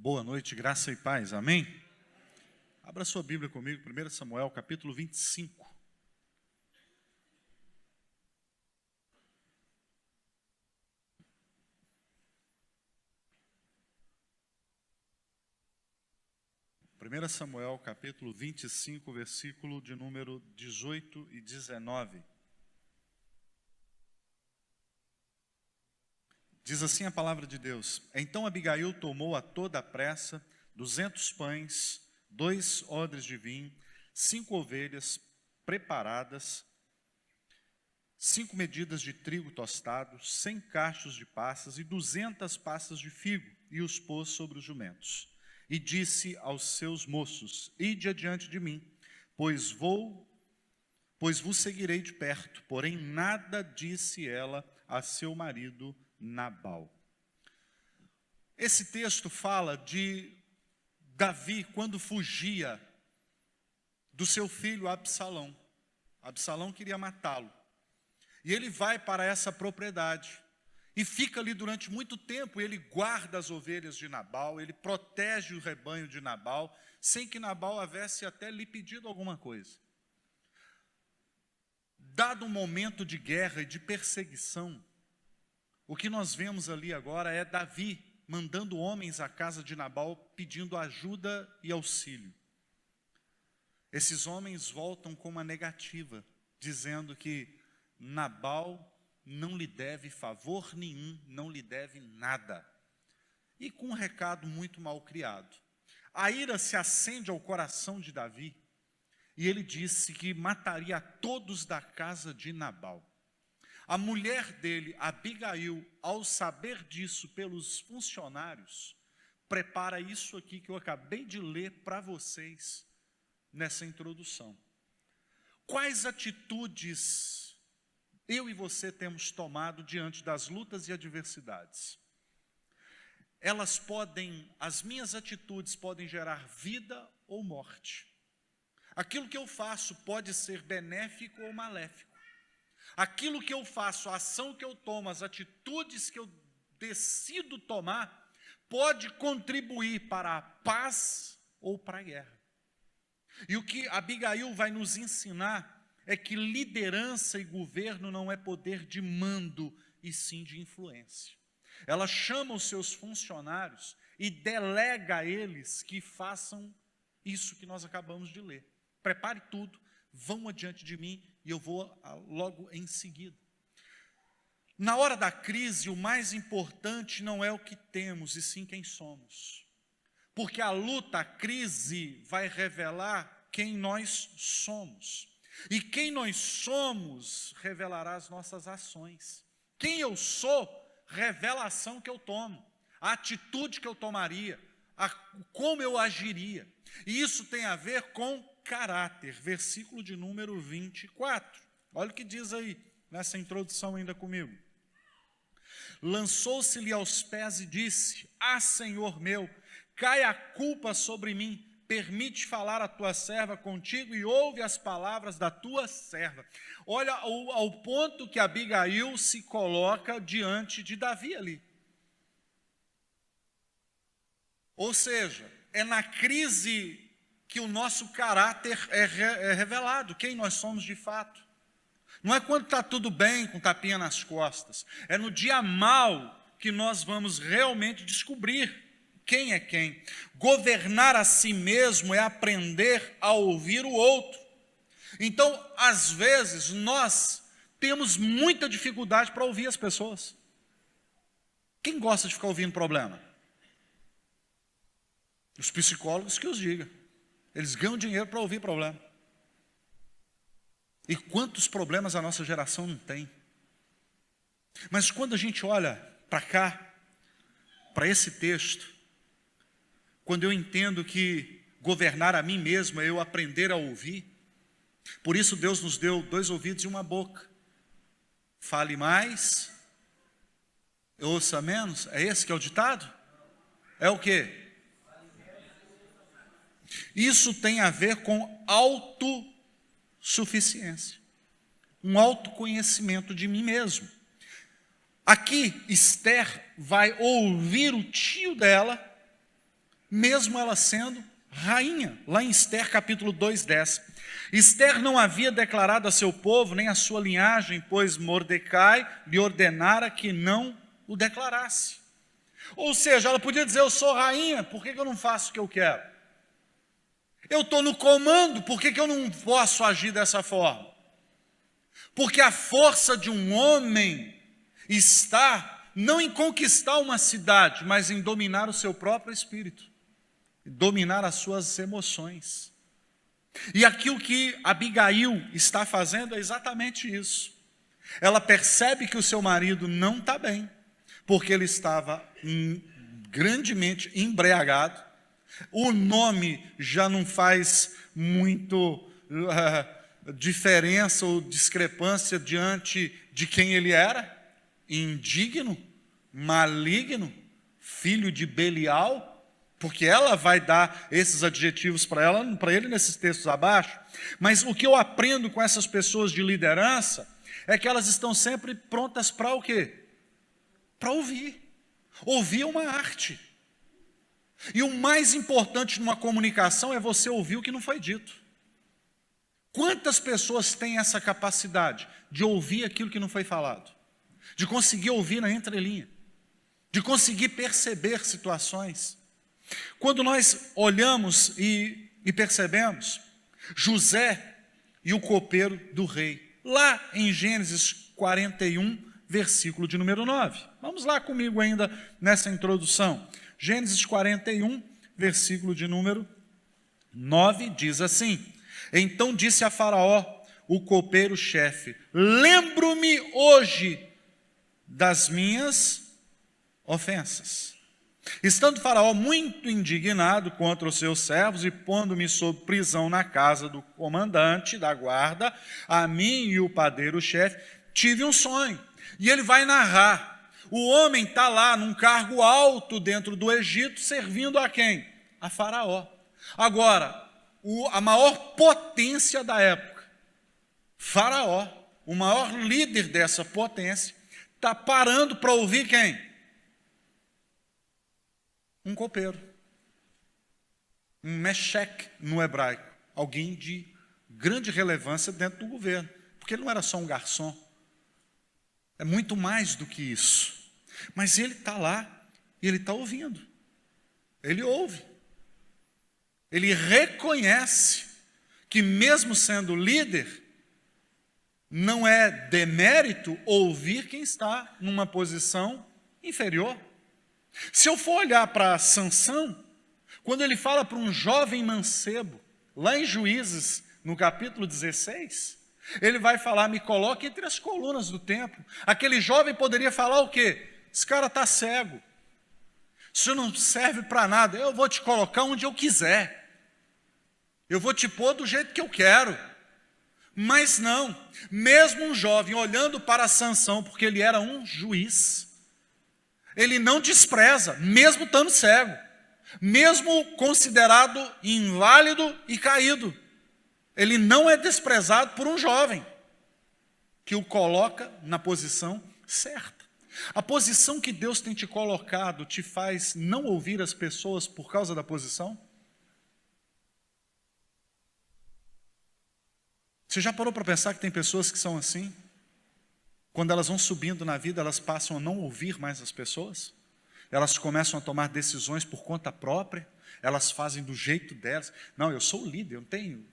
Boa noite, graça e paz, amém? Abra sua Bíblia comigo, 1 Samuel, capítulo 25. Primeira Samuel, capítulo 25, versículo de número 18 e 19. Diz assim a palavra de Deus: Então Abigail tomou a toda a pressa 200 pães, 2 odres de vinho, 5 ovelhas preparadas, 5 medidas de trigo tostado, 100 cachos de passas e 200 passas de figo, e os pôs sobre os jumentos. E disse aos seus moços: Ide adiante de mim, pois vos seguirei de perto. Porém nada disse ela a seu marido Nabal. Esse texto fala de Davi quando fugia do seu filho Absalão. Absalão queria matá-lo. E ele vai para essa propriedade e fica ali durante muito tempo. Ele guarda as ovelhas de Nabal, ele protege o rebanho de Nabal, sem que Nabal houvesse até lhe pedido alguma coisa. Dado um momento de guerra e de perseguição, o que nós vemos ali agora é Davi mandando homens à casa de Nabal pedindo ajuda e auxílio. Esses homens voltam com uma negativa, dizendo que Nabal não lhe deve favor nenhum, não lhe deve nada. E com um recado muito mal criado. A ira se acende ao coração de Davi, e ele disse que mataria a todos da casa de Nabal. A mulher dele, Abigail, ao saber disso pelos funcionários, prepara isso aqui que eu acabei de ler para vocês nessa introdução. Quais atitudes eu e você temos tomado diante das lutas e adversidades? As minhas atitudes podem gerar vida ou morte. Aquilo que eu faço pode ser benéfico ou maléfico. Aquilo que eu faço, a ação que eu tomo, as atitudes que eu decido tomar, pode contribuir para a paz ou para a guerra. E o que Abigail vai nos ensinar é que liderança e governo não é poder de mando, e sim de influência. Ela chama os seus funcionários e delega a eles que façam isso que nós acabamos de ler. Prepare tudo, vão adiante de mim e eu vou logo em seguida. Na hora da crise, o mais importante não é o que temos, e sim quem somos. Porque a luta, a crise, vai revelar quem nós somos. E quem nós somos revelará as nossas ações. Quem eu sou revela a ação que eu tomo, a atitude que eu tomaria, como eu agiria. E isso tem a ver com caráter, versículo de número 24. Olha o que diz aí, nessa introdução ainda comigo. Lançou-se-lhe aos pés e disse: Ah, Senhor meu, cai a culpa sobre mim, permite falar a tua serva contigo e ouve as palavras da tua serva. Olha ao ponto que Abigail se coloca diante de Davi ali. Ou seja, é na crise que o nosso caráter é revelado, quem nós somos de fato. Não é quando está tudo bem, com tapinha nas costas. É no dia mau que nós vamos realmente descobrir quem é quem. Governar a si mesmo é aprender a ouvir o outro. Então, às vezes, nós temos muita dificuldade para ouvir as pessoas. Quem gosta de ficar ouvindo problema? Os psicólogos que os digam. Eles ganham dinheiro para ouvir problema. E quantos problemas a nossa geração não tem? Mas quando a gente olha para cá, para esse texto, quando eu entendo que governar a mim mesmo é eu aprender a ouvir, por isso Deus nos deu 2 ouvidos e uma boca. Fale mais, ouça menos. É esse que é o ditado? É o quê? Isso tem a ver com autossuficiência, um autoconhecimento de mim mesmo. Aqui, Esther vai ouvir o tio dela mesmo ela sendo rainha, lá em Ester capítulo 2:10. Ester não havia declarado a seu povo, nem a sua linhagem, pois Mordecai lhe ordenara que não o declarasse. Ou seja, ela podia dizer, eu sou rainha, por que eu não faço o que eu quero? Eu estou no comando, por que eu não posso agir dessa forma? Porque a força de um homem está não em conquistar uma cidade, mas em dominar o seu próprio espírito, dominar as suas emoções. E aqui o que Abigail está fazendo é exatamente isso. Ela percebe que o seu marido não está bem, porque ele estava grandemente embriagado. O nome já não faz muito diferença ou discrepância diante de quem ele era. Indigno, maligno, filho de Belial, porque ela vai dar esses adjetivos para ele nesses textos abaixo. Mas o que eu aprendo com essas pessoas de liderança é que elas estão sempre prontas para o quê? Para ouvir. Ouvir é uma arte. E o mais importante numa comunicação é você ouvir o que não foi dito. Quantas pessoas têm essa capacidade de ouvir aquilo que não foi falado? De conseguir ouvir na entrelinha, de conseguir perceber situações. Quando nós olhamos e percebemos José e o copeiro do rei, lá em Gênesis 41, versículo de número 9. Vamos lá comigo ainda nessa introdução. Gênesis 41, versículo de número 9, diz assim: Então disse a Faraó, o copeiro-chefe, lembro-me hoje das minhas ofensas. Estando Faraó muito indignado contra os seus servos e pondo-me sob prisão na casa do comandante da guarda, a mim e o padeiro-chefe, tive um sonho. E ele vai narrar. O homem está lá num cargo alto dentro do Egito, servindo a quem? A Faraó. Agora, a maior potência da época, Faraó, o maior líder dessa potência, está parando para ouvir quem? Um copeiro. Um meshek no hebraico. Alguém de grande relevância dentro do governo. Porque ele não era só um garçom. É muito mais do que isso. Mas ele está lá e ele está ouvindo. Ele ouve. Ele reconhece que mesmo sendo líder, não é demérito ouvir quem está numa posição inferior. Se eu for olhar para Sansão, quando ele fala para um jovem mancebo, lá em Juízes, no capítulo 16, ele vai falar, me coloque entre as colunas do templo. Aquele jovem poderia falar o quê? Esse cara está cego. Isso não serve para nada. Eu vou te colocar onde eu quiser. Eu vou te pôr do jeito que eu quero. Mas não, mesmo um jovem olhando para Sansão, porque ele era um juiz, ele não despreza, mesmo estando cego, mesmo considerado inválido e caído, ele não é desprezado por um jovem, que o coloca na posição certa. A posição que Deus tem te colocado te faz não ouvir as pessoas por causa da posição? Você já parou para pensar que tem pessoas que são assim? Quando elas vão subindo na vida, elas passam a não ouvir mais as pessoas? Elas começam a tomar decisões por conta própria? Elas fazem do jeito delas? Não, eu sou o líder, eu não tenho.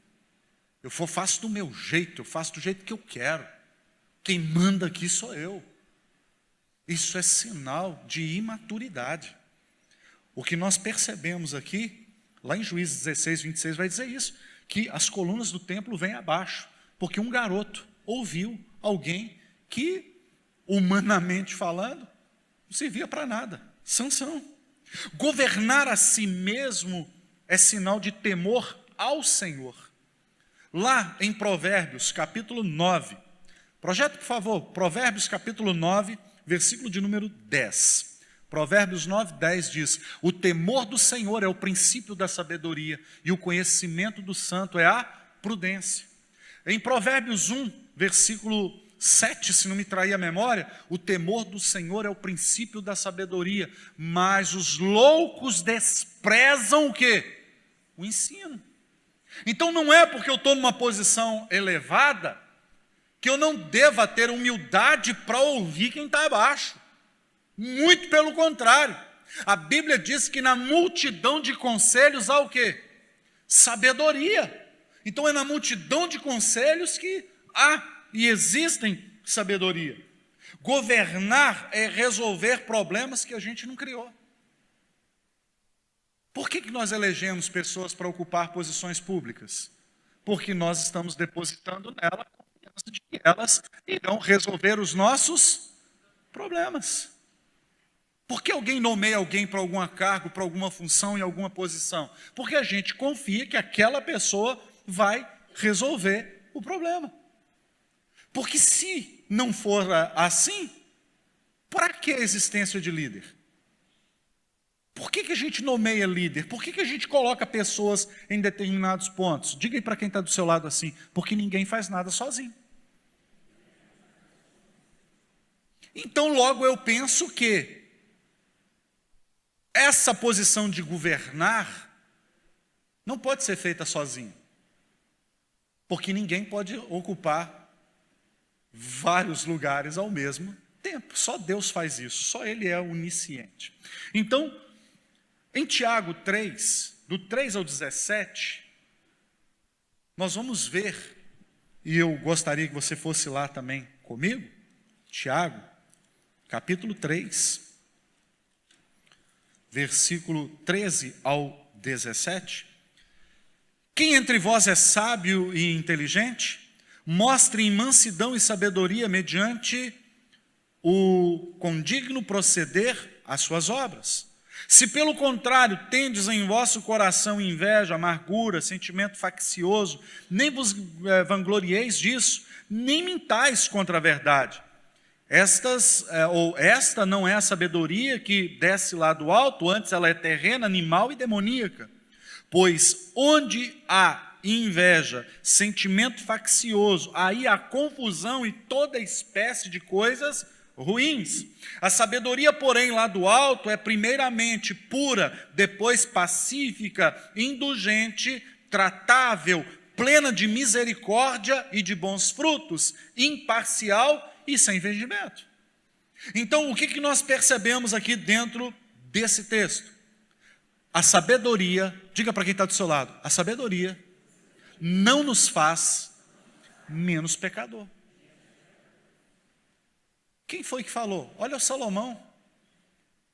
Eu faço do meu jeito, eu faço do jeito que eu quero. Quem manda aqui sou eu. Isso é sinal de imaturidade. O que nós percebemos aqui, lá em Juízes 16, 26, vai dizer isso, que as colunas do templo vêm abaixo, porque um garoto ouviu alguém que, humanamente falando, não servia para nada. Sansão. Governar a si mesmo é sinal de temor ao Senhor. Lá em Provérbios, capítulo 9, projeta, por favor, Provérbios, capítulo 9, versículo de número 10. Provérbios 9, 10 diz, o temor do Senhor é o princípio da sabedoria, e o conhecimento do santo é a prudência. Em Provérbios 1, versículo 7, se não me trair a memória, o temor do Senhor é o princípio da sabedoria, mas os loucos desprezam o quê? O ensino. Então não é porque eu estou numa posição elevada que eu não deva ter humildade para ouvir quem está abaixo. Muito pelo contrário. A Bíblia diz que na multidão de conselhos há o quê? Sabedoria. Então é na multidão de conselhos que há e existem sabedoria. Governar é resolver problemas que a gente não criou. Por que nós elegemos pessoas para ocupar posições públicas? Porque nós estamos depositando nela a confiança de que elas irão resolver os nossos problemas. Por que alguém nomeia alguém para algum cargo, para alguma função em alguma posição? Porque a gente confia que aquela pessoa vai resolver o problema. Porque se não for assim, para que a existência de líder? Por que a gente nomeia líder? Por que a gente coloca pessoas em determinados pontos? Diga aí para quem está do seu lado assim, porque ninguém faz nada sozinho. Então logo eu penso que essa posição de governar não pode ser feita sozinho. Porque ninguém pode ocupar vários lugares ao mesmo tempo. Só Deus faz isso, só Ele é onisciente. Então, em Tiago 3, do 3 ao 17, nós vamos ver, e eu gostaria que você fosse lá também comigo, Tiago, capítulo 3, versículo 13 ao 17. Quem entre vós é sábio e inteligente? Mostre em mansidão e sabedoria mediante o condigno proceder às suas obras. Se pelo contrário tendes em vosso coração inveja, amargura, sentimento faccioso, nem vos vanglorieis disso, nem mintais contra a verdade. Esta não é a sabedoria que desce lá do alto, antes ela é terrena, animal e demoníaca. Pois onde há inveja, sentimento faccioso, aí há confusão e toda espécie de coisas ruins. A sabedoria, porém, lá do alto é primeiramente pura, depois pacífica, indulgente, tratável, plena de misericórdia e de bons frutos, imparcial e sem fingimento. Então, o que nós percebemos aqui dentro desse texto? A sabedoria, diga para quem está do seu lado, a sabedoria não nos faz menos pecador. Quem foi que falou? Olha o Salomão,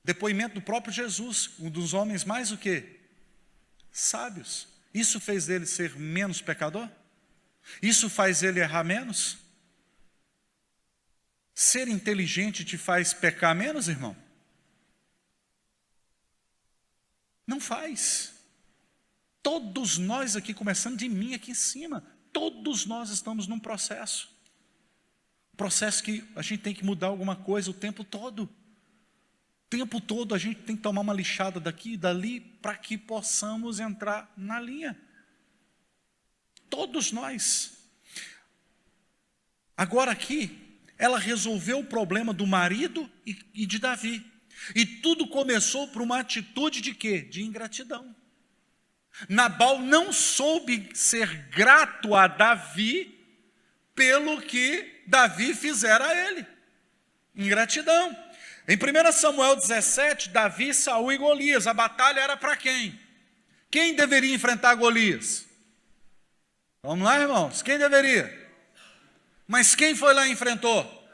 depoimento do próprio Jesus, um dos homens mais o quê? Sábios. Isso fez dele ser menos pecador? Isso faz ele errar menos? Ser inteligente te faz pecar menos, irmão? Não faz. Todos nós aqui, começando de mim aqui em cima, todos nós estamos num processo. Processo que a gente tem que mudar alguma coisa o tempo todo. O tempo todo a gente tem que tomar uma lixada daqui e dali para que possamos entrar na linha. Todos nós. Agora aqui, ela resolveu o problema do marido e de Davi. E tudo começou por uma atitude de quê? De ingratidão. Nabal não soube ser grato a Davi pelo que Davi fizera a ele. Ingratidão. Em 1 Samuel 17, Davi, Saul e Golias. A batalha era para quem? Quem deveria enfrentar Golias? Vamos lá, irmãos. Quem deveria? Mas quem foi lá e enfrentou?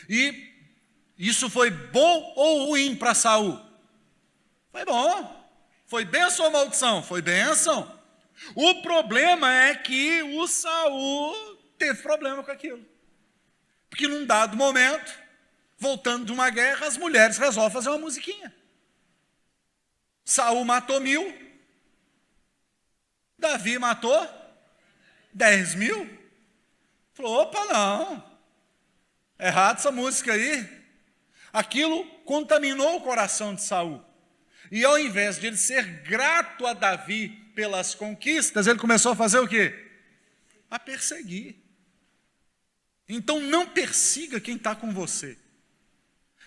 E isso foi bom ou ruim para Saul? Foi bom. Foi bênção ou maldição? Foi bênção. O problema é que o Saul teve problema com aquilo. Porque num dado momento, voltando de uma guerra, as mulheres resolvem fazer uma musiquinha. Saul matou 1000. Davi matou 10.000. Falou, opa, não. Errado essa música aí. Aquilo contaminou o coração de Saul. E ao invés de ele ser grato a Davi pelas conquistas, ele começou a fazer o quê? A perseguir. Então não persiga quem está com você.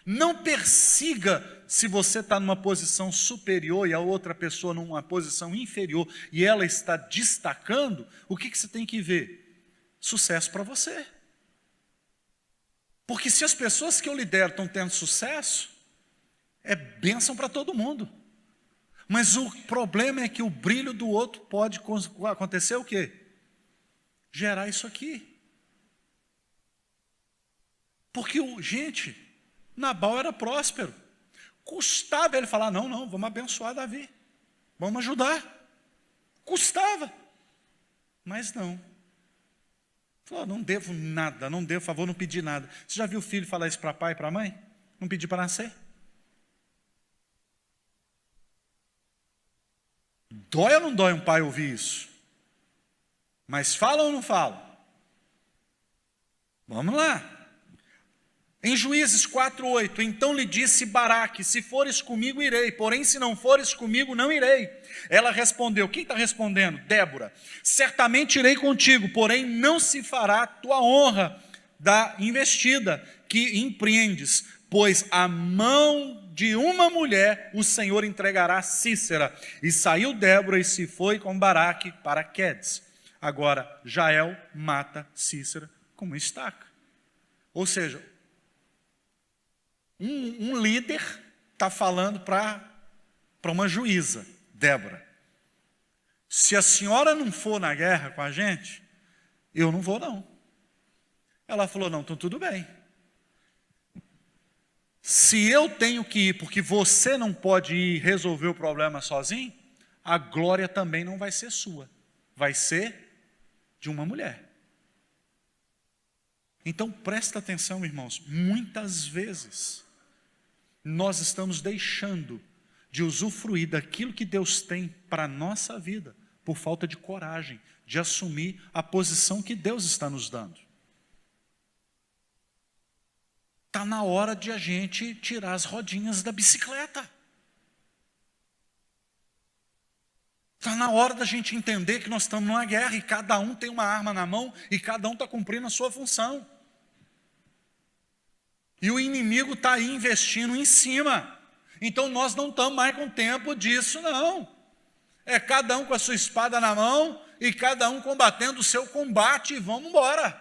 Não persiga se você está numa posição superior e a outra pessoa numa posição inferior e ela está destacando. O que você tem que ver? Sucesso para você. Porque se as pessoas que eu lidero estão tendo sucesso, é bênção para todo mundo. Mas o problema é que o brilho do outro pode acontecer o quê? Gerar isso aqui. Porque, gente, Nabal era próspero. Custava ele falar, não, vamos abençoar Davi. Vamos ajudar. Custava. Mas não. Falou, não devo nada, não devo favor, não pedi nada. Você já viu o filho falar isso para pai e para mãe? Não pedir para nascer? Dói ou não dói um pai ouvir isso? Mas fala ou não fala? Vamos lá. Em Juízes 4:8, então lhe disse Baraque, se fores comigo irei, porém se não fores comigo não irei. Ela respondeu, quem está respondendo? Débora, certamente irei contigo, porém não se fará tua honra da investida que empreendes, pois a mão de uma mulher o Senhor entregará a Císera. E saiu Débora e se foi com Baraque para Quedes. Agora Jael mata Císera com uma estaca. Ou seja, um líder está falando para uma juíza, Débora. Se a senhora não for na guerra com a gente, eu não vou não. Ela falou, não, então tudo bem. Se eu tenho que ir porque você não pode ir resolver o problema sozinho, a glória também não vai ser sua. Vai ser de uma mulher. Então presta atenção, irmãos, muitas vezes nós estamos deixando de usufruir daquilo que Deus tem para a nossa vida, por falta de coragem, de assumir a posição que Deus está nos dando. Está na hora de a gente tirar as rodinhas da bicicleta. Está na hora da gente entender que nós estamos numa guerra e cada um tem uma arma na mão e cada um está cumprindo a sua função. E o inimigo está aí investindo em cima. Então nós não estamos mais com tempo disso, não. É cada um com a sua espada na mão e cada um combatendo o seu combate e vamos embora.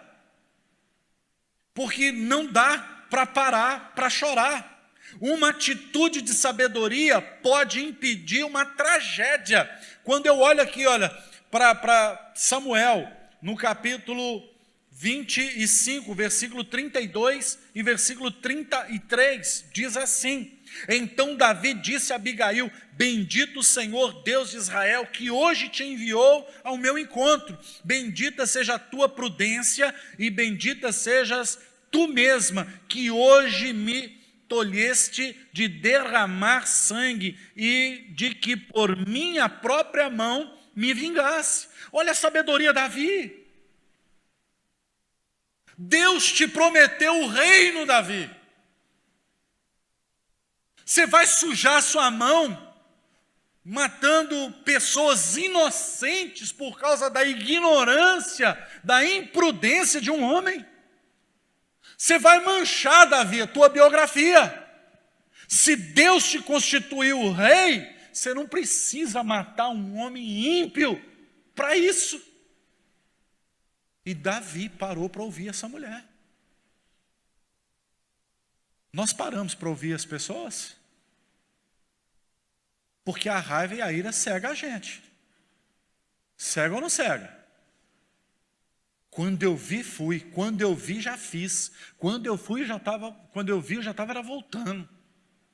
Porque não dá para parar, para chorar. Uma atitude de sabedoria pode impedir uma tragédia. Quando eu olho aqui, olha, para Samuel, no capítulo 25, versículo 32 e versículo 33, diz assim, então Davi disse a Abigail, bendito o Senhor Deus de Israel, que hoje te enviou ao meu encontro, bendita seja a tua prudência e bendita sejas tu mesma, que hoje me tolheste de derramar sangue e de que por minha própria mão me vingasse. Olha a sabedoria de Davi. Deus te prometeu o reino, Davi. Você vai sujar sua mão matando pessoas inocentes por causa da ignorância, da imprudência de um homem? Você vai manchar, Davi, a tua biografia. Se Deus te constituiu rei, você não precisa matar um homem ímpio para isso. E Davi parou para ouvir essa mulher. Nós paramos para ouvir as pessoas? Porque a raiva e a ira cega a gente. Cega ou não cega? Quando eu vi, fui. Quando eu vi, já fiz. Quando eu vi, eu já estava voltando.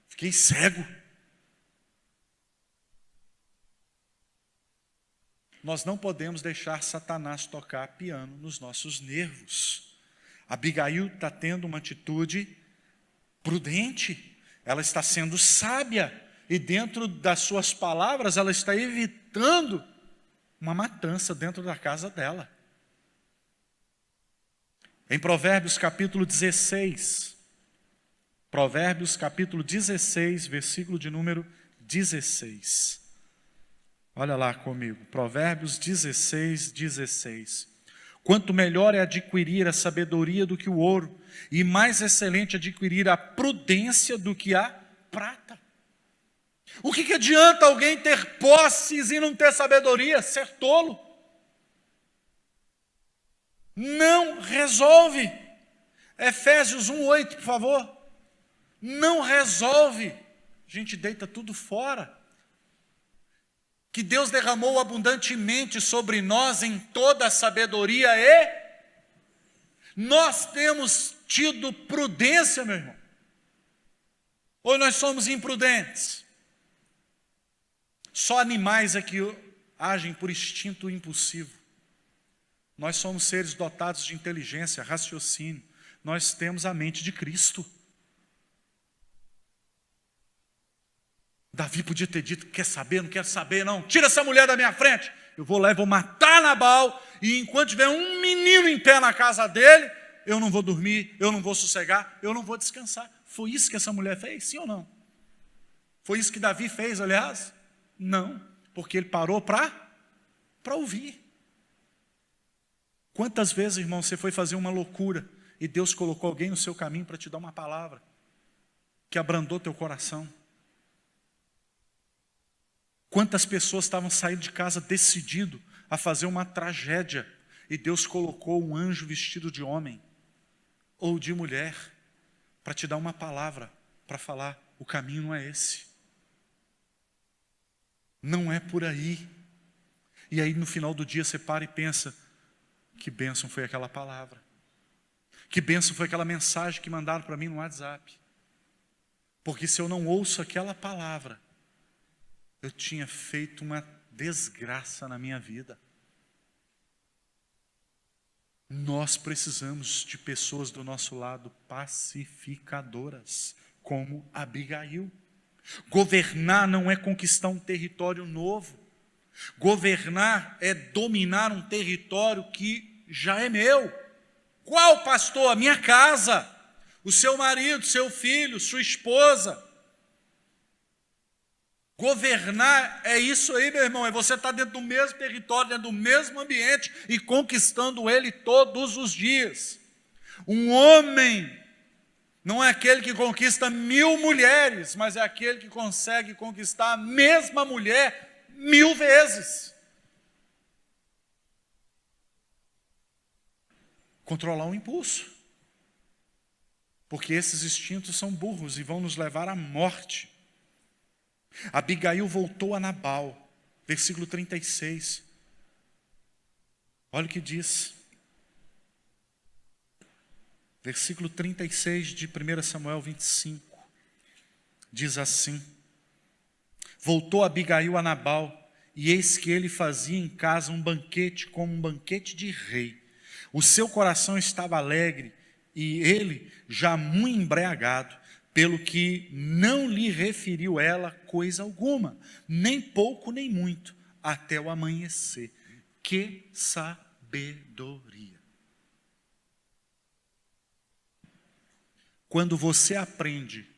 Fiquei cego. Nós não podemos deixar Satanás tocar piano nos nossos nervos. Abigail está tendo uma atitude prudente, ela está sendo sábia, e dentro das suas palavras, ela está evitando uma matança dentro da casa dela. Em Provérbios capítulo 16, versículo de número 16. Olha lá comigo, Provérbios 16, 16. Quanto melhor é adquirir a sabedoria do que o ouro, e mais excelente adquirir a prudência do que a prata. O que adianta alguém ter posses e não ter sabedoria? Ser tolo. Não resolve. Efésios 1:8, por favor. Não resolve. A gente deita tudo fora. Que Deus derramou abundantemente sobre nós em toda a sabedoria e nós temos tido prudência, meu irmão. Ou nós somos imprudentes? Só animais é que agem por instinto impulsivo. Nós somos seres dotados de inteligência, raciocínio. Nós temos a mente de Cristo. Davi podia ter dito, quer saber, não quero saber não, tira essa mulher da minha frente, eu vou lá e vou matar Nabal, e enquanto tiver um menino em pé na casa dele, eu não vou dormir, eu não vou sossegar, eu não vou descansar. Foi isso que essa mulher fez, sim ou não? Foi isso que Davi fez, aliás? Não, porque ele parou para ouvir. Quantas vezes, irmão, você foi fazer uma loucura, e Deus colocou alguém no seu caminho para te dar uma palavra, que abrandou teu coração? Quantas pessoas estavam saindo de casa decidido a fazer uma tragédia e Deus colocou um anjo vestido de homem ou de mulher para te dar uma palavra, para falar, o caminho não é esse. Não é por aí. E aí no final do dia você para e pensa, que bênção foi aquela palavra. Que bênção foi aquela mensagem que mandaram para mim no WhatsApp. Porque se eu não ouço aquela palavra, eu tinha feito uma desgraça na minha vida. Nós precisamos de pessoas do nosso lado pacificadoras, como Abigail. Governar não é conquistar um território novo. Governar é dominar um território que já é meu. Qual, pastor? A minha casa, o seu marido, seu filho, sua esposa. Governar é isso aí, meu irmão, é você estar dentro do mesmo território, dentro do mesmo ambiente e conquistando ele todos os dias. Um homem não é aquele que conquista 1000 mulheres, mas é aquele que consegue conquistar a mesma mulher 1000 vezes. Controlar o impulso. Porque esses instintos são burros e vão nos levar à morte. Abigail voltou a Nabal, versículo 36. Olha o que diz. Versículo 36 de 1 Samuel 25. Diz assim: voltou Abigail a Nabal, e eis que ele fazia em casa um banquete como um banquete de rei. O seu coração estava alegre, e ele já muito embriagado, pelo que não lhe referiu ela coisa alguma, nem pouco nem muito, até o amanhecer. Que sabedoria! Quando você aprende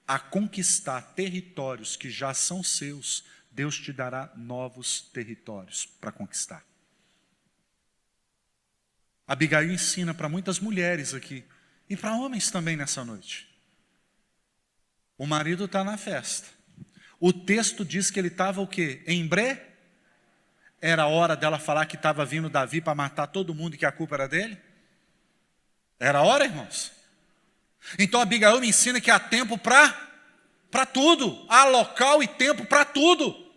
a conquistar territórios que já são seus, Deus te dará novos territórios para conquistar. Abigail ensina para muitas mulheres aqui, e para homens também nessa noite. O marido está na festa. O texto diz que ele estava o quê? Era a hora dela falar que estava vindo Davi para matar todo mundo e que a culpa era dele? Era a hora, irmãos? Então Abigail me ensina que há tempo para tudo. Há local e tempo para tudo.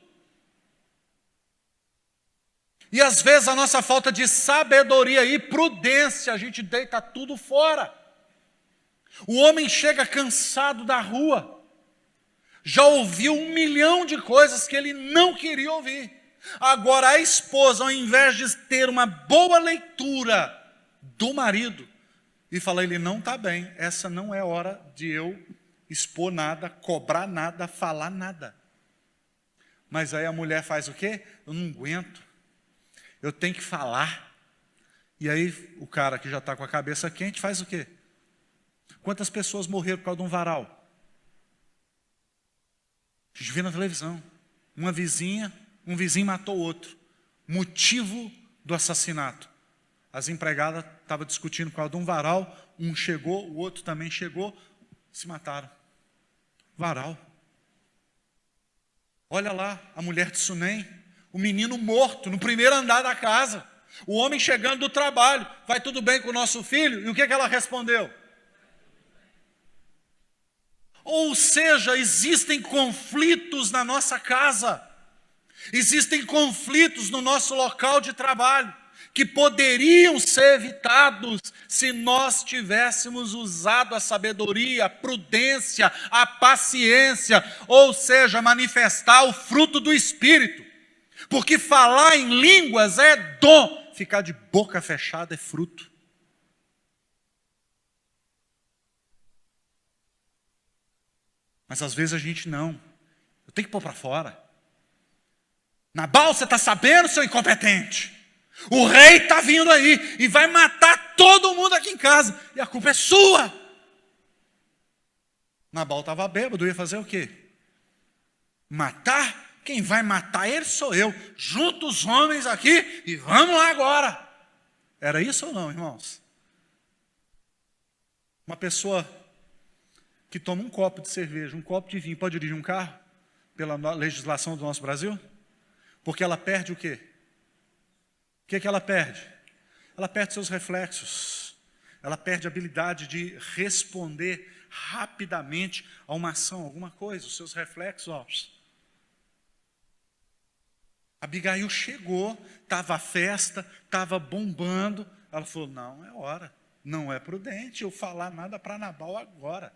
E às vezes a nossa falta de sabedoria e prudência, a gente deita tudo fora. O homem chega cansado da rua, já ouviu 1 milhão de coisas que ele não queria ouvir. Agora a esposa, ao invés de ter uma boa leitura do marido, e falar, ele não está bem, essa não é hora de eu expor nada, cobrar nada, falar nada. Mas aí a mulher faz o quê? Eu não aguento, eu tenho que falar. E aí o cara que já está com a cabeça quente faz o quê? Quantas pessoas morreram por causa de um varal? A gente vê na televisão. Um vizinho matou o outro. Motivo do assassinato. As empregadas estavam discutindo por causa de um varal, um chegou, o outro também chegou, se mataram. Varal. Olha lá, a mulher de Sunem, o menino morto no primeiro andar da casa, o homem chegando do trabalho, vai tudo bem com o nosso filho? E o que ela respondeu? Ou seja, existem conflitos na nossa casa, existem conflitos no nosso local de trabalho, que poderiam ser evitados se nós tivéssemos usado a sabedoria, a prudência, a paciência, ou seja, manifestar o fruto do Espírito. Porque falar em línguas é dom, ficar de boca fechada é fruto. Mas às vezes a gente não. Eu tenho que pôr para fora. Nabal, você está sabendo, seu incompetente? O rei está vindo aí e vai matar todo mundo aqui em casa. E a culpa é sua. Nabal estava bêbado, ia fazer o quê? Matar? Quem vai matar ele sou eu. Junta os homens aqui e vamos lá agora. Era isso ou não, irmãos? Uma pessoa que toma um copo de cerveja, um copo de vinho, pode dirigir um carro? Pela legislação do nosso Brasil? Porque ela perde o quê? O que ela perde? Ela perde seus reflexos. Ela perde a habilidade de responder rapidamente a uma ação, alguma coisa. Os seus reflexos, ó. Abigail chegou, estava a festa, estava bombando. Ela falou, não é hora, não é prudente eu falar nada para Nabal agora.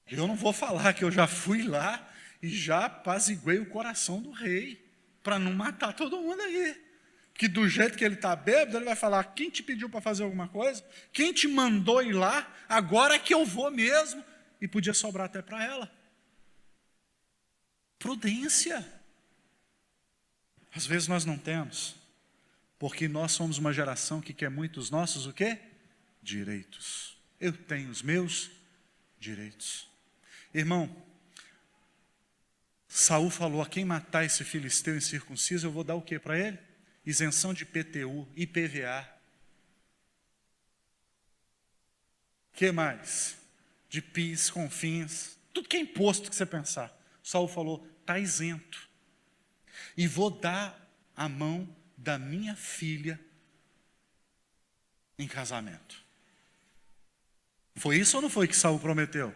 Eu não vou falar que eu já fui lá e já apaziguei o coração do rei, para não matar todo mundo aí. Que do jeito que ele está bêbado, ele vai falar, quem te pediu para fazer alguma coisa? Quem te mandou ir lá? Agora é que eu vou mesmo. E podia sobrar até para ela. Prudência. Às vezes nós não temos, porque nós somos uma geração que quer muito os nossos o quê? Direitos. Eu tenho os meus direitos. Irmão, Saul falou, a quem matar esse filisteu incircunciso, eu vou dar o que para ele? Isenção de IPTU, IPVA. O que mais? De PIS, CONFINS, tudo que é imposto que você pensar. Saul falou, está isento. E vou dar a mão da minha filha em casamento. Foi isso ou não foi que Saul prometeu?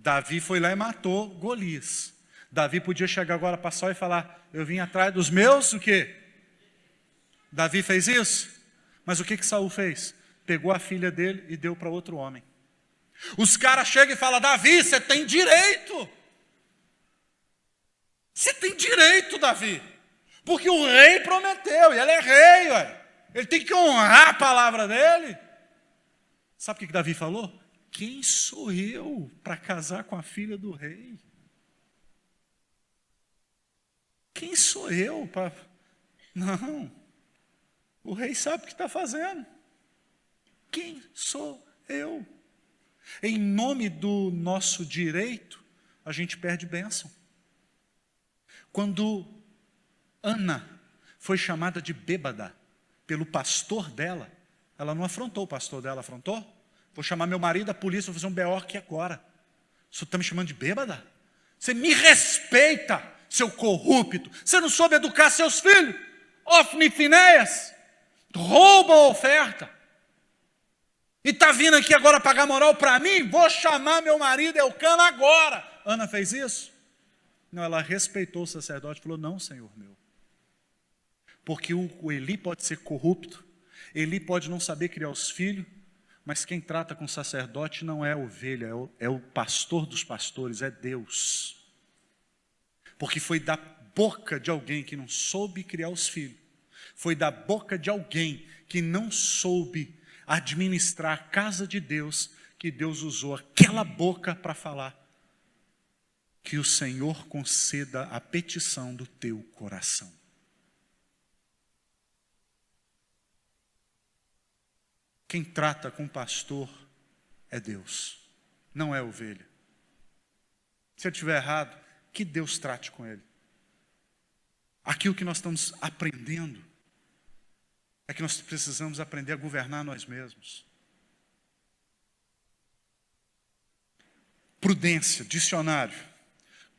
Davi foi lá e matou Golias. Davi podia chegar agora para Saul e falar, eu vim atrás dos meus, o quê? Davi fez isso? Mas o que Saul fez? Pegou a filha dele e deu para outro homem. Os caras chegam e falam, Davi, você tem direito. Você tem direito, Davi. Porque o rei prometeu, e ele é rei, ué. Ele tem que honrar a palavra dele. Sabe o que Davi falou? Quem sou eu para casar com a filha do rei? Quem sou eu para... Não, o rei sabe o que está fazendo. Quem sou eu? Em nome do nosso direito, a gente perde bênção. Quando Ana foi chamada de bêbada pelo pastor dela, ela não afrontou o pastor dela, afrontou? Vou chamar meu marido, a polícia, vou fazer um BO aqui agora. O senhor está me chamando de bêbada? Você me respeita, seu corrupto. Você não soube educar seus filhos? Ofni e Finéias roubam a oferta. E está vindo aqui agora pagar moral para mim? Vou chamar meu marido Elcana agora. Ana fez isso? Não, ela respeitou o sacerdote e falou, não, Senhor meu. Porque o Eli pode ser corrupto, Eli pode não saber criar os filhos, mas quem trata com o sacerdote não é a ovelha, é o pastor dos pastores, é Deus. Porque foi da boca de alguém que não soube criar os filhos, foi da boca de alguém que não soube administrar a casa de Deus, que Deus usou aquela boca para falar, que o Senhor conceda a petição do teu coração. Quem trata com o pastor é Deus, não é a ovelha. Se eu estiver errado, que Deus trate com ele. Aquilo que nós estamos aprendendo é que nós precisamos aprender a governar nós mesmos. Prudência, dicionário.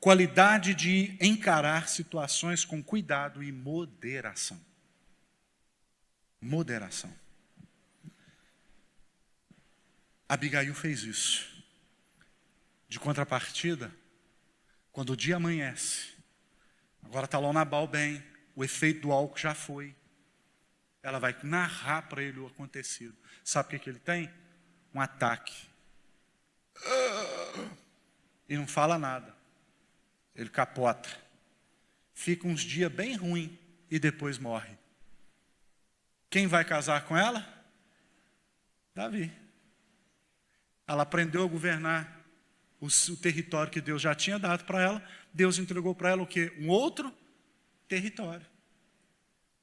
Qualidade de encarar situações com cuidado e moderação. Moderação. Abigail fez isso. De contrapartida, quando o dia amanhece, agora está lá o Nabal bem, o efeito do álcool já foi. Ela vai narrar para ele o acontecido. Sabe o que ele tem? Um ataque. E não fala nada. Ele capota. Fica uns dias bem ruim e depois morre. Quem vai casar com ela? Davi. Ela aprendeu a governar o território que Deus já tinha dado para ela. Deus entregou para ela o quê? Um outro território.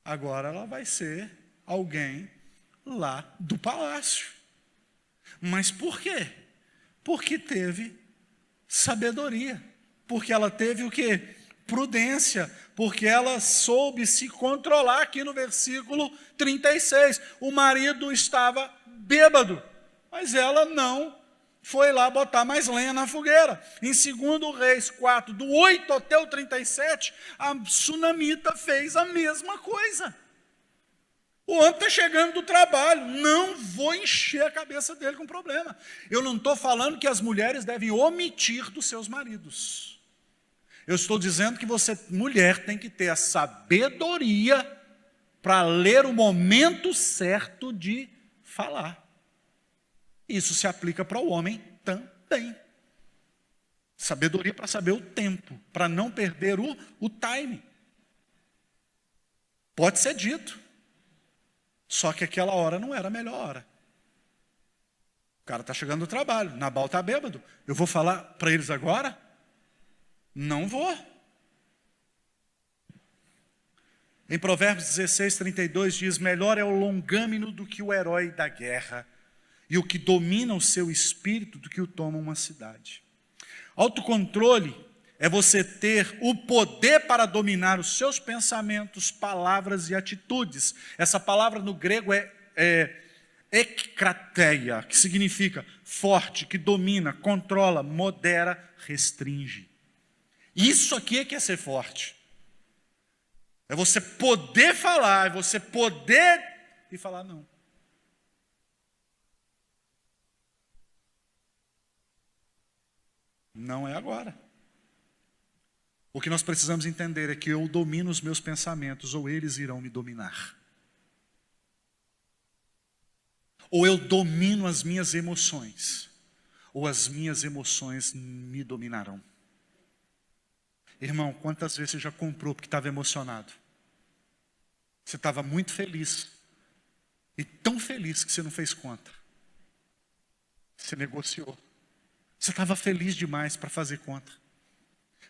Agora ela vai ser alguém lá do palácio. Mas por quê? Porque teve sabedoria. Porque ela teve o quê? Prudência. Porque ela soube se controlar. Aqui no versículo 36. O marido estava bêbado, mas ela não foi lá botar mais lenha na fogueira. Em 2 Reis 4, do 8 até o 37, a sunamita fez a mesma coisa. O homem está chegando do trabalho, não vou encher a cabeça dele com problema. Eu não estou falando que as mulheres devem omitir dos seus maridos. Eu estou dizendo que você, mulher, tem que ter a sabedoria para ler o momento certo de falar. Isso se aplica para o homem também. Sabedoria para saber o tempo, para não perder o time. Pode ser dito. Só que aquela hora não era a melhor hora. O cara está chegando do trabalho, Nabal está bêbado. Eu vou falar para eles agora? Não vou. Em Provérbios 16, 32 diz: melhor é o longâmino do que o herói da guerra, e o que domina o seu espírito do que o toma uma cidade. Autocontrole é você ter o poder para dominar os seus pensamentos, palavras e atitudes. Essa palavra no grego é ekkrateia, que significa forte, que domina, controla, modera, restringe. Isso aqui é que é ser forte. É você poder falar, é você poder e falar não. Não é agora. O que nós precisamos entender é que eu domino os meus pensamentos, ou eles irão me dominar. Ou eu domino as minhas emoções, ou as minhas emoções me dominarão. Irmão, quantas vezes você já comprou porque estava emocionado? Você estava muito feliz, e tão feliz que você não fez conta. Você negociou. Você estava feliz demais para fazer conta,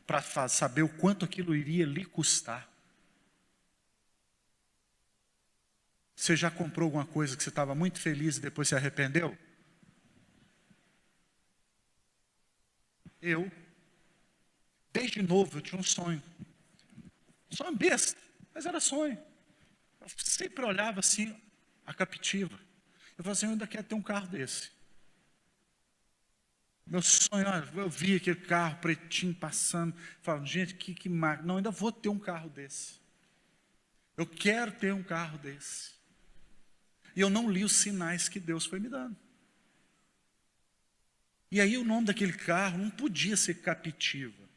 para saber o quanto aquilo iria lhe custar. Você já comprou alguma coisa que você estava muito feliz e depois se arrependeu? Desde novo, eu tinha um sonho. Sonho besta, mas era sonho. Eu sempre olhava assim, a captiva. Eu falava assim, eu ainda quero ter um carro desse. Meu sonho, eu vi aquele carro pretinho passando. Falava, gente, que máquina. Não, ainda vou ter um carro desse. Eu quero ter um carro desse. E eu não li os sinais que Deus foi me dando. E aí o nome daquele carro não podia ser Captiva.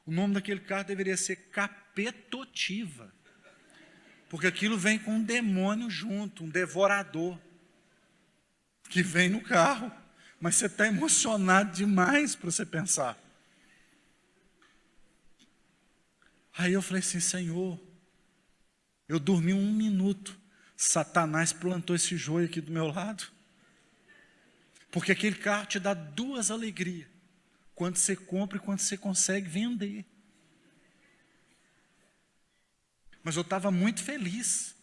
O nome daquele carro deveria ser Capetotiva. Porque aquilo vem com um demônio junto, um devorador, que vem no carro. Mas você está emocionado demais para você pensar. Aí eu falei assim, Senhor, eu dormi 1 minuto. Satanás plantou esse joio aqui do meu lado. Porque aquele carro te dá 2 alegrias. Quando você compra e quando você consegue vender. Mas eu estava muito feliz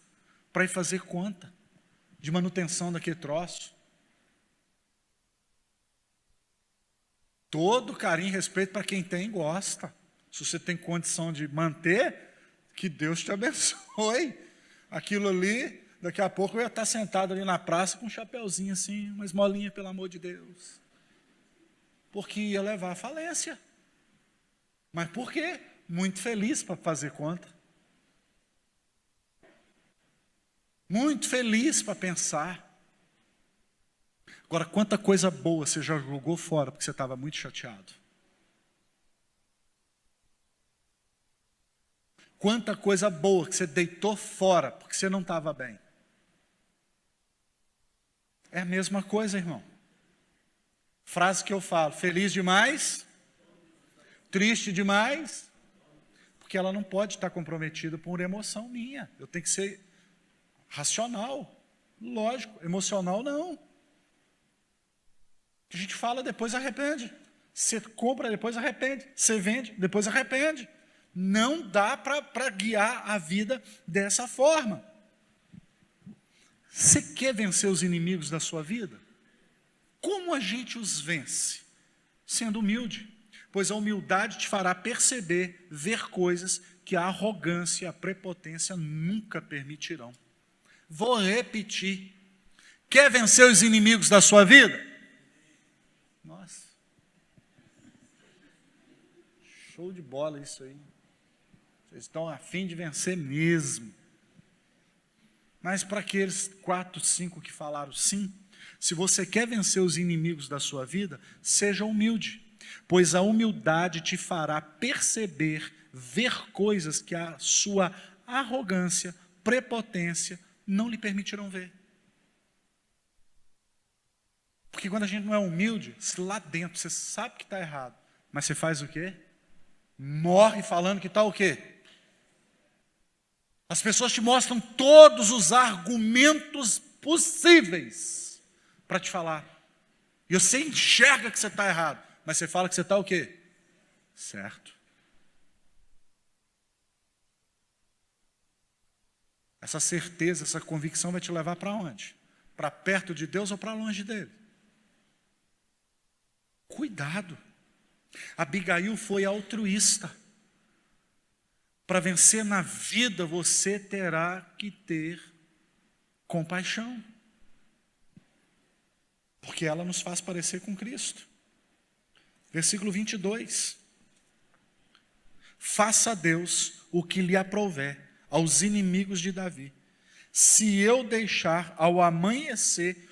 para ir fazer conta de manutenção daquele troço. Todo carinho e respeito para quem tem e gosta. Se você tem condição de manter, que Deus te abençoe. Aquilo ali daqui a pouco eu ia estar sentado ali na praça com um chapeuzinho assim, uma esmolinha, pelo amor de Deus. Porque ia levar à falência. Mas por quê? Muito feliz para fazer conta. Muito feliz para pensar. Agora, quanta coisa boa você já jogou fora porque você estava muito chateado. Quanta coisa boa que você deitou fora porque você não estava bem. É a mesma coisa, irmão. Frase que eu falo, feliz demais, triste demais, porque ela não pode estar comprometida por emoção minha. Eu tenho que ser racional, lógico, emocional não. A gente fala, depois arrepende. Você compra, depois arrepende. Você vende, depois arrepende. Não dá para guiar a vida dessa forma. Você quer vencer os inimigos da sua vida? Como a gente os vence? Sendo humilde. Pois a humildade te fará perceber, ver coisas que a arrogância e a prepotência nunca permitirão. Vou repetir. Quer vencer os inimigos da sua vida? Nossa. Show de bola isso aí. Vocês estão a fim de vencer mesmo. Mas para aqueles 4, 5 que falaram sim, se você quer vencer os inimigos da sua vida, seja humilde, pois a humildade te fará perceber, ver coisas que a sua arrogância, prepotência não lhe permitirão ver. Porque quando a gente não é humilde, lá dentro você sabe que está errado, mas você faz o quê? Morre falando que está o quê? As pessoas te mostram todos os argumentos possíveis para te falar. E você enxerga que você está errado, mas você fala que você está o quê? Certo. Essa certeza, essa convicção vai te levar para onde? Para perto de Deus ou para longe dele? Cuidado. Abigail foi altruísta. Para vencer na vida, você terá que ter compaixão. Porque ela nos faz parecer com Cristo. Versículo 22. Faça a Deus o que lhe aprouver aos inimigos de Davi, se eu deixar ao amanhecer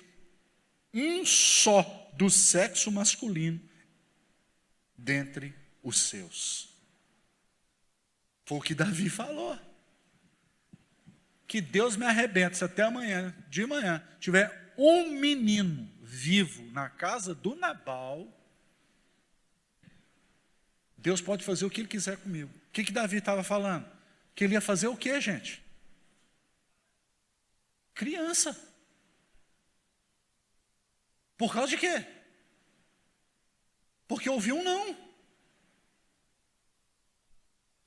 um só do sexo masculino dentre os seus. Foi o que Davi falou. Que Deus me arrebenta se até amanhã, de manhã, tiver um menino vivo na casa do Nabal, Deus pode fazer o que Ele quiser comigo. O que Davi estava falando? Que ele ia fazer o quê, gente? Criança. Por causa de quê? Porque ouviu um não.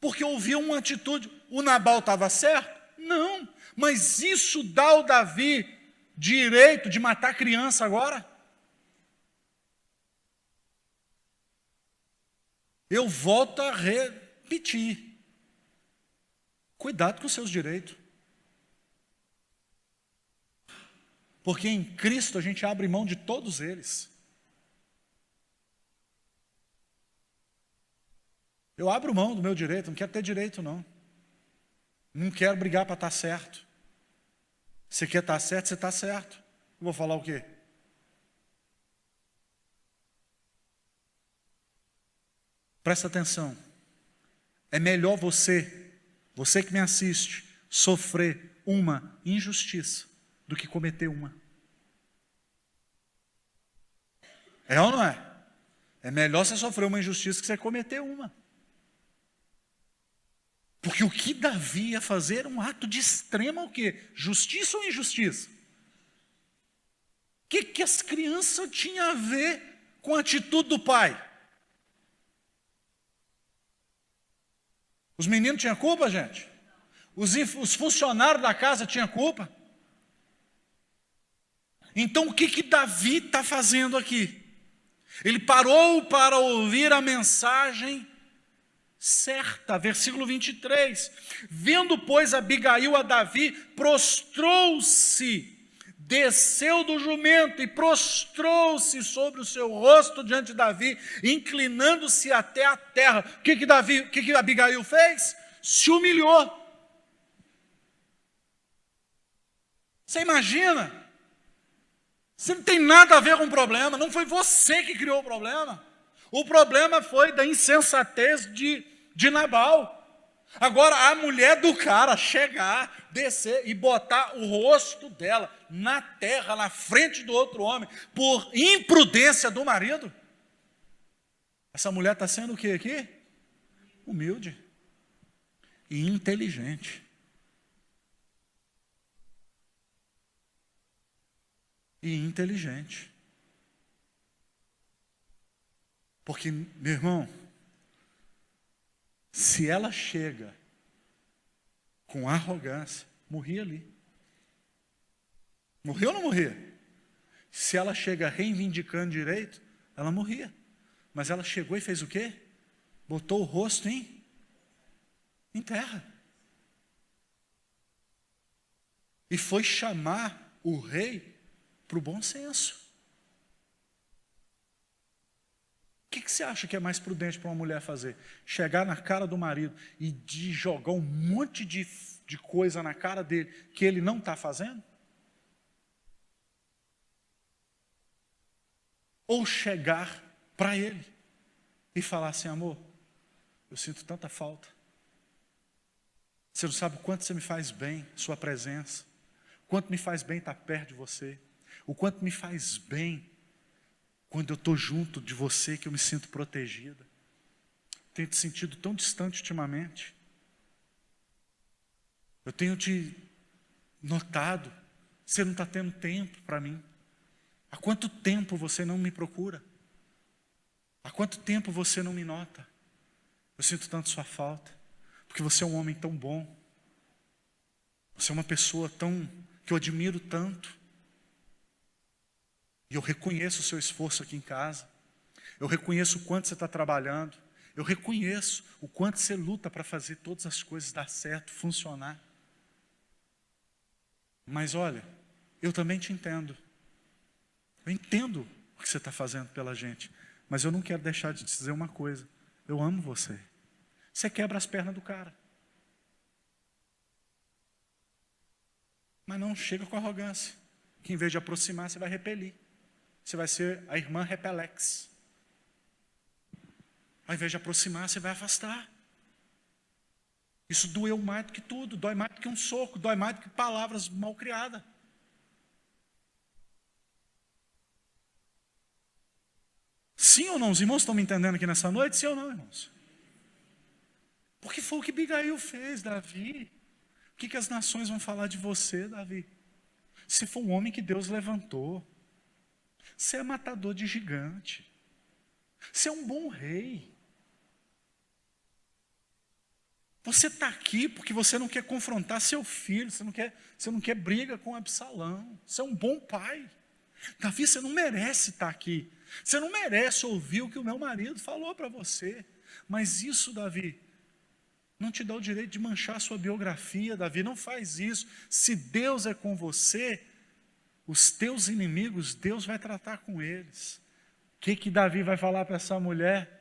Porque ouviu uma atitude. O Nabal estava certo? Não. Mas isso dá ao Davi direito de matar criança agora? Eu volto a repetir. Cuidado com os seus direitos. Porque em Cristo a gente abre mão de todos eles. Eu abro mão do meu direito, não quero ter direito não. Não quero brigar para estar certo. Você quer estar certo, você está certo. Eu vou falar o quê? Presta atenção. É melhor você que me assiste, sofrer uma injustiça do que cometer uma. É ou não é? É melhor você sofrer uma injustiça que você cometer uma. Porque o que Davi ia fazer era um ato de extrema o quê? Justiça ou injustiça? O que as crianças tinham a ver com a atitude do pai? Os meninos tinham culpa, gente? Os funcionários da casa tinham culpa? Então o que Davi está fazendo aqui? Ele parou para ouvir a mensagem certa. Versículo 23. Vendo, pois, Abigail a Davi, prostrou-se, desceu do jumento e prostrou-se sobre o seu rosto diante de Davi, inclinando-se até a terra. O que Abigail fez? Se humilhou. Você imagina? Você não tem nada a ver com o problema, não foi você que criou o problema. O problema foi da insensatez de Nabal. Agora, a mulher do cara chegar, descer e botar o rosto dela na terra, na frente do outro homem, por imprudência do marido. Essa mulher está sendo o que aqui? Humilde e inteligente. E inteligente. Porque, meu irmão, se ela chega com arrogância, morria ali. Morreu ou não morria? Se ela chega reivindicando direito, ela morria. Mas ela chegou e fez o quê? Botou o rosto em terra. E foi chamar o rei para o bom senso. O que você acha que é mais prudente para uma mulher fazer? Chegar na cara do marido e de jogar um monte de coisa na cara dele que ele não está fazendo? Ou chegar para ele e falar assim: amor, eu sinto tanta falta. Você não sabe o quanto você me faz bem, sua presença. O quanto me faz bem estar perto de você. O quanto me faz bem quando eu estou junto de você, que eu me sinto protegida. Tenho te sentido tão distante ultimamente. Eu tenho te notado, você não está tendo tempo para mim. Há quanto tempo você não me procura? Há quanto tempo você não me nota? Eu sinto tanto sua falta, porque você é um homem tão bom. Você é uma pessoa que eu admiro tanto. E eu reconheço o seu esforço aqui em casa. Eu reconheço o quanto você está trabalhando. Eu reconheço o quanto você luta para fazer todas as coisas dar certo, funcionar. Mas olha, eu também te entendo. Eu entendo o que você está fazendo pela gente. Mas eu não quero deixar de te dizer uma coisa. Eu amo você. Você quebra as pernas do cara. Mas não chega com arrogância. Que em vez de aproximar, você vai repelir. Você vai ser a irmã repelex. Ao invés de aproximar, você vai afastar. Isso doeu mais do que tudo. Dói mais do que um soco. Dói mais do que palavras mal criadas. Sim ou não? Os irmãos estão me entendendo aqui nessa noite? Sim ou não, irmãos? Porque foi o que Abigail fez, Davi. O que as nações vão falar de você, Davi? Se for um homem que Deus levantou. Você é matador de gigante. Você é um bom rei. Você está aqui porque você não quer confrontar seu filho, você não quer briga com Absalão. Você é um bom pai. Davi, você não merece estar aqui. Você não merece ouvir o que o meu marido falou para você. Mas isso, Davi, não te dá o direito de manchar a sua biografia, Davi. Não faz isso. Se Deus é com você, os teus inimigos, Deus vai tratar com eles. O que Davi vai falar para essa mulher?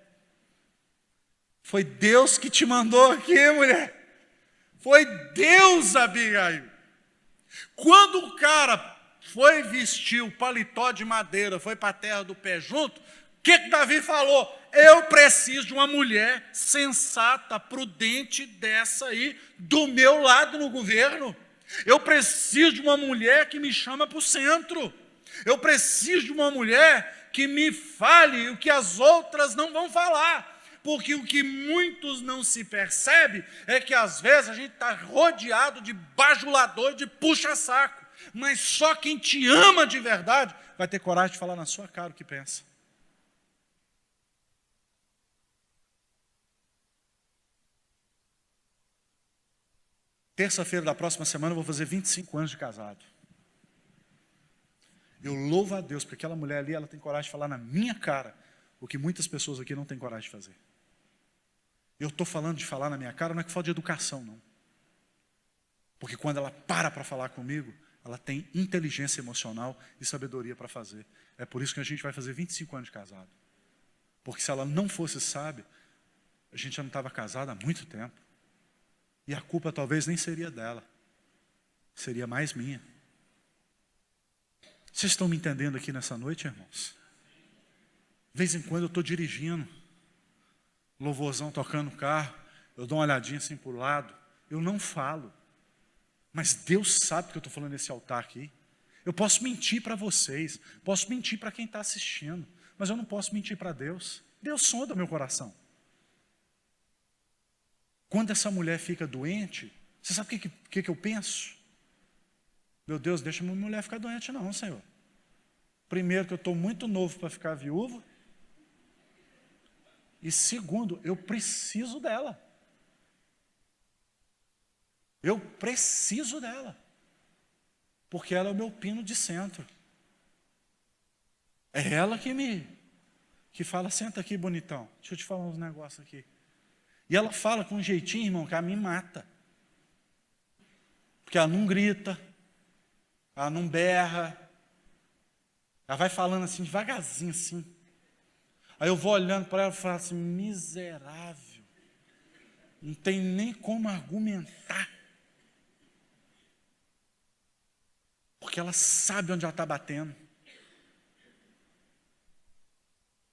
Foi Deus que te mandou aqui, mulher. Foi Deus, Abigail. Quando o cara foi vestir o paletó de madeira, foi para a terra do pé junto, o que Davi falou? Eu preciso de uma mulher sensata, prudente dessa aí, do meu lado no governo. Eu preciso de uma mulher que me chama para o centro. Eu preciso de uma mulher que me fale o que as outras não vão falar. Porque o que muitos não se percebem é que às vezes a gente está rodeado de bajulador, de puxa-saco. Mas só quem te ama de verdade vai ter coragem de falar na sua cara o que pensa. Terça-feira da próxima semana eu vou fazer 25 anos de casado. Eu louvo a Deus, porque aquela mulher ali, ela tem coragem de falar na minha cara o que muitas pessoas aqui não têm coragem de fazer. Eu estou falando de falar na minha cara, não é que falta de educação, não. Porque quando ela para falar comigo, ela tem inteligência emocional e sabedoria para fazer. É por isso que a gente vai fazer 25 anos de casado. Porque se ela não fosse sábia, a gente já não estava casado há muito tempo. E a culpa talvez nem seria dela. Seria mais minha. Vocês estão me entendendo aqui nessa noite, irmãos? De vez em quando eu estou dirigindo, louvorzão tocando o carro, eu dou uma olhadinha assim para o lado, eu não falo. Mas Deus sabe que eu estou falando nesse altar aqui. Eu posso mentir para vocês, posso mentir para quem está assistindo, mas eu não posso mentir para Deus. Deus sonda meu coração. Quando essa mulher fica doente, você sabe o que eu penso? Meu Deus, deixa minha mulher ficar doente não, Senhor. Primeiro que eu estou muito novo para ficar viúvo. E segundo, eu preciso dela. Eu preciso dela. Porque ela é o meu pino de centro. É ela que fala, senta aqui, bonitão. Deixa eu te falar uns negócios aqui. E ela fala com um jeitinho, irmão, que a mim mata. Porque ela não grita, ela não berra. Ela vai falando assim, devagarzinho assim. Aí eu vou olhando para ela e falo assim, miserável. Não tem nem como argumentar. Porque ela sabe onde ela está batendo.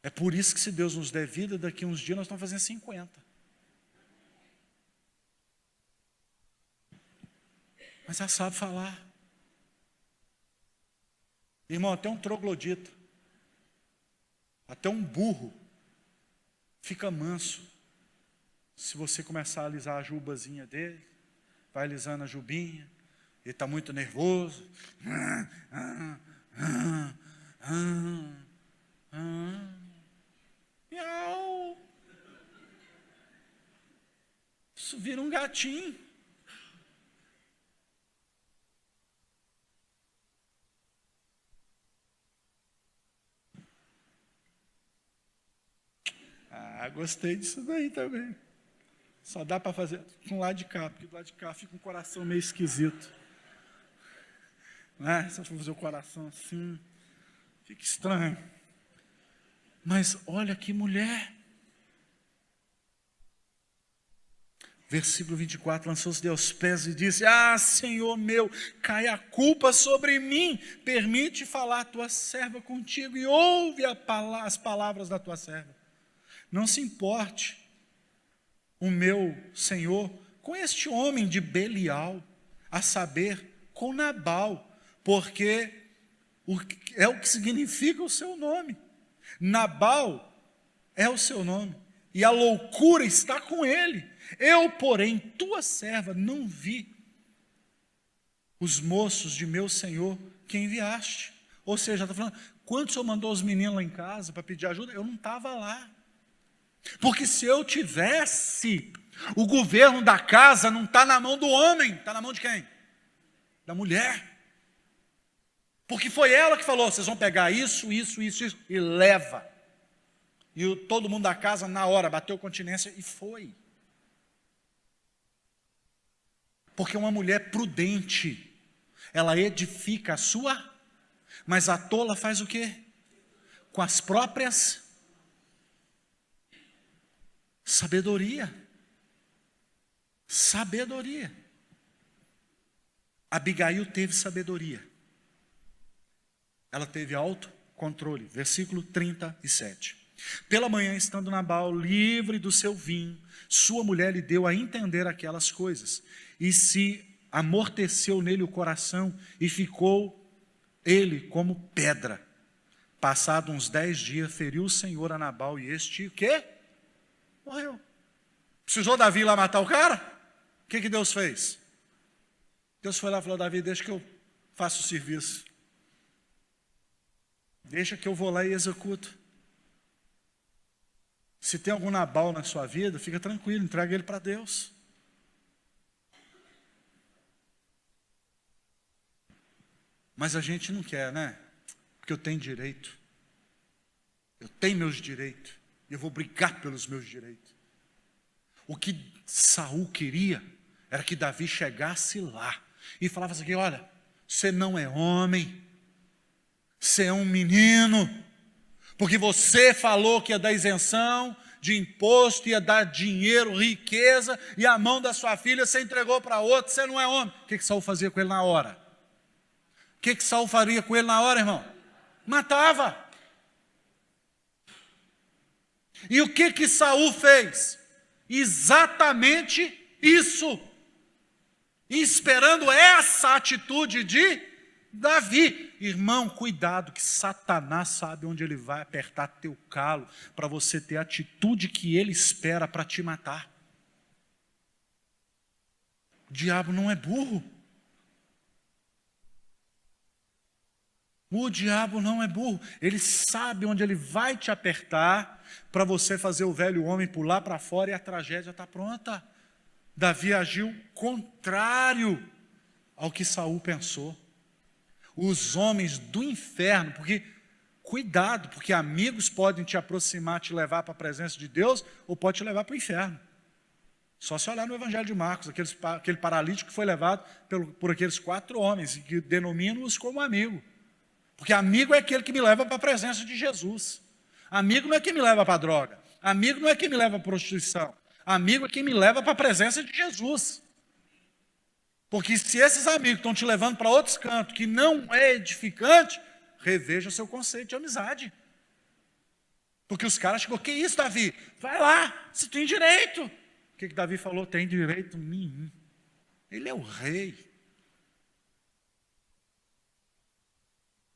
É por isso que se Deus nos der vida, daqui a uns dias nós estamos fazendo 50. Mas ela sabe falar. Irmão, até um troglodita, até um burro, fica manso. Se você começar a alisar a jubazinha dele, vai alisando a jubinha, ele está muito nervoso. Miau. Isso vira um gatinho. Gostei disso daí também. Só dá para fazer com o lado de cá, porque do lado de cá fica um coração meio esquisito. Não é? Se eu for fazer o coração assim, fica estranho. Mas olha que mulher. Versículo 24, lançou-se aos pés e disse, Senhor meu, cai a culpa sobre mim, permite falar a tua serva contigo e ouve as palavras da tua serva. Não se importe o meu Senhor com este homem de Belial, a saber, com Nabal, porque é o que significa o seu nome. Nabal é o seu nome, e a loucura está com ele. Eu, porém, tua serva, não vi os moços de meu Senhor que enviaste. Ou seja, está falando, quando o Senhor mandou os meninos lá em casa para pedir ajuda, eu não estava lá. Porque se eu tivesse, o governo da casa não está na mão do homem, está na mão de quem? Da mulher. Porque foi ela que falou, vocês vão pegar isso, e leva. E todo mundo da casa, na hora, bateu continência e foi. Porque uma mulher prudente, ela edifica a sua, mas a tola faz o quê? Com as próprias sabedoria. Sabedoria. Abigail teve sabedoria. Ela teve autocontrole. Versículo 37. Pela manhã, estando Nabal livre do seu vinho, sua mulher lhe deu a entender aquelas coisas, e se amorteceu nele o coração, e ficou ele como pedra. Passado uns 10 dias, feriu o Senhor a Nabal, e este, o quê? Morreu. Precisou Davi ir lá matar o cara? O que Deus fez? Deus foi lá e falou, Davi, deixa que eu faço o serviço. Deixa que eu vou lá e executo. Se tem algum Nabal na sua vida, fica tranquilo, entrega ele para Deus. Mas a gente não quer, né? Porque eu tenho direito. Eu tenho meus direitos. E eu vou brigar pelos meus direitos. O que Saul queria era que Davi chegasse lá e falava assim: olha, você não é homem, você é um menino, porque você falou que ia dar isenção de imposto, ia dar dinheiro, riqueza, e a mão da sua filha você entregou para outro, você não é homem. O que Saul fazia com ele na hora? O que Saul faria com ele na hora, irmão? Matava. E o que Saul fez? Exatamente isso. E esperando essa atitude de Davi. Irmão, cuidado, que Satanás sabe onde ele vai apertar teu calo para você ter a atitude que ele espera para te matar. O diabo não é burro. O diabo não é burro. Ele sabe onde ele vai te apertar para você fazer o velho homem pular para fora e a tragédia está pronta. Davi agiu contrário ao que Saul pensou. Os homens do inferno, porque, cuidado, porque amigos podem te aproximar, te levar para a presença de Deus, ou pode te levar para o inferno. Só se olhar no Evangelho de Marcos, aquele paralítico que foi levado por aqueles 4 homens, que denomino-os como amigo. Porque amigo é aquele que me leva para a presença de Jesus. Amigo não é quem me leva para a droga. Amigo não é quem me leva para a prostituição. Amigo é quem me leva para a presença de Jesus. Porque se esses amigos estão te levando para outros cantos que não é edificante, reveja seu conceito de amizade. Porque os caras chegou: que isso, Davi? Vai lá, você tem direito. O que Davi falou? Tem direito nenhum. Ele é o rei.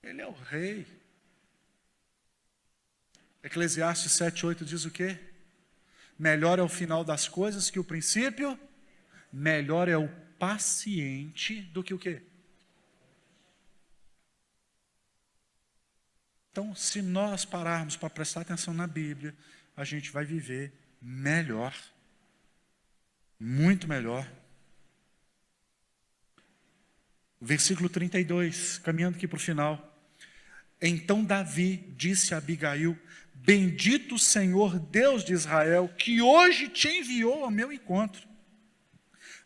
Ele é o rei. Eclesiastes 7:8 diz o quê? Melhor é o final das coisas que o princípio, melhor é o paciente do que o quê? Então, se nós pararmos para prestar atenção na Bíblia, a gente vai viver melhor, muito melhor. Versículo 32, caminhando aqui para o final. Então Davi disse a Abigail: bendito o Senhor Deus de Israel, que hoje te enviou ao meu encontro.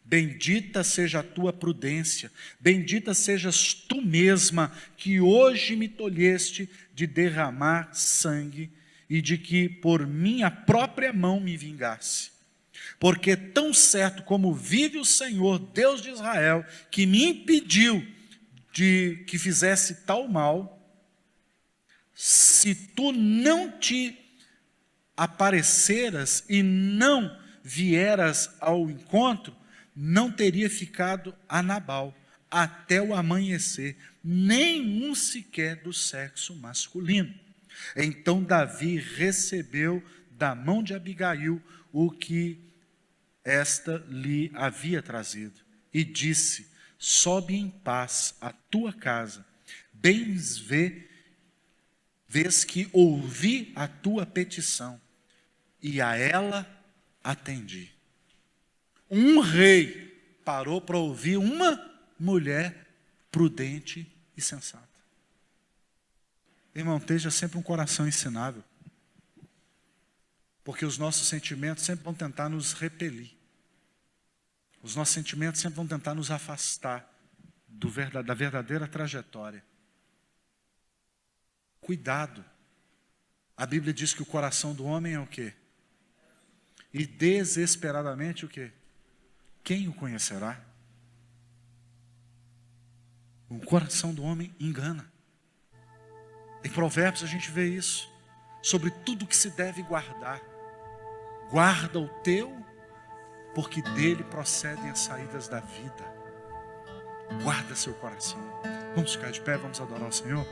Bendita seja a tua prudência, bendita sejas tu mesma, que hoje me tolheste de derramar sangue e de que por minha própria mão me vingasse. Porque tão certo como vive o Senhor, Deus de Israel, que me impediu de que fizesse tal mal, se tu não te apareceras e não vieras ao encontro, não teria ficado a Nabal até o amanhecer, nenhum sequer do sexo masculino. Então Davi recebeu da mão de Abigail o que esta lhe havia trazido, e disse: sobe em paz à tua casa, bem vês que ouvi a tua petição, e a ela atendi. Um rei parou para ouvir uma mulher prudente e sensata. Irmão, esteja sempre um coração ensinável, porque os nossos sentimentos sempre vão tentar nos repelir. Os nossos sentimentos sempre vão tentar nos afastar da verdadeira trajetória. Cuidado. A Bíblia diz que o coração do homem é o quê? E desesperadamente o quê? Quem o conhecerá? O coração do homem engana. Em Provérbios a gente vê isso. Sobre tudo que se deve guardar. Guarda o teu, porque dele procedem as saídas da vida. Guarda seu coração. Vamos ficar de pé, vamos adorar o Senhor.